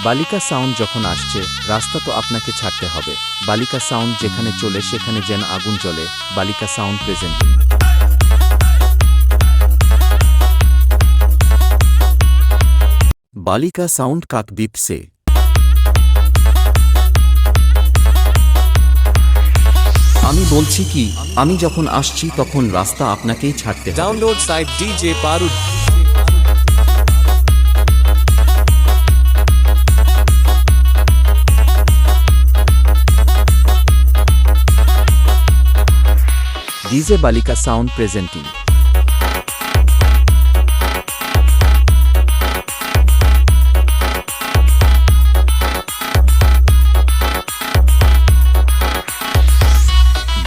বালিকা সাউন্ড যখন আসছে, রাস্তা তো আপনাকে ছাড়তে হবে। বালিকা সাউন্ড যেখানে চলে সেখানে যেন আগুন জ্বলে। বালিকা সাউন্ড প্রেজেন্ট। বালিকা সাউন্ড কাকদ্বীপ সে। আমি বলছি কি, আমি যখন আসছি তখন রাস্তা আপনাকেই ছাড়তে হবে। Download site DJ Parud. DJ বালিকা সাউন্ড প্রেজেন্টিং।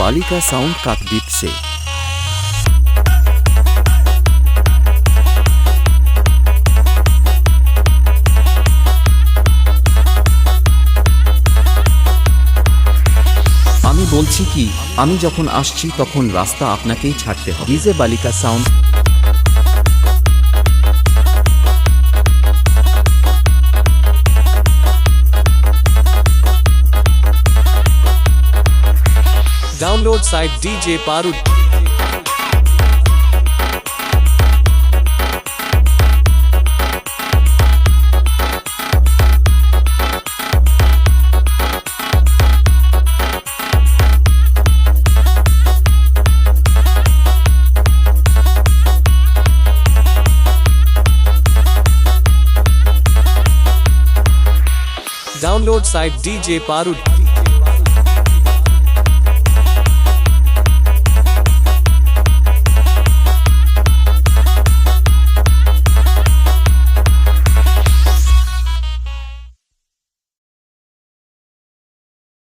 বালিকা সাউন্ড কাকদ্বীপ সে। আমি বলছি কি, আমি যখন আসছি তখন রাস্তা আপনাকেই ছাড়তে হবে। ডিজে বালিকা sound. Download site DJ Parud. Download site DJ Parud.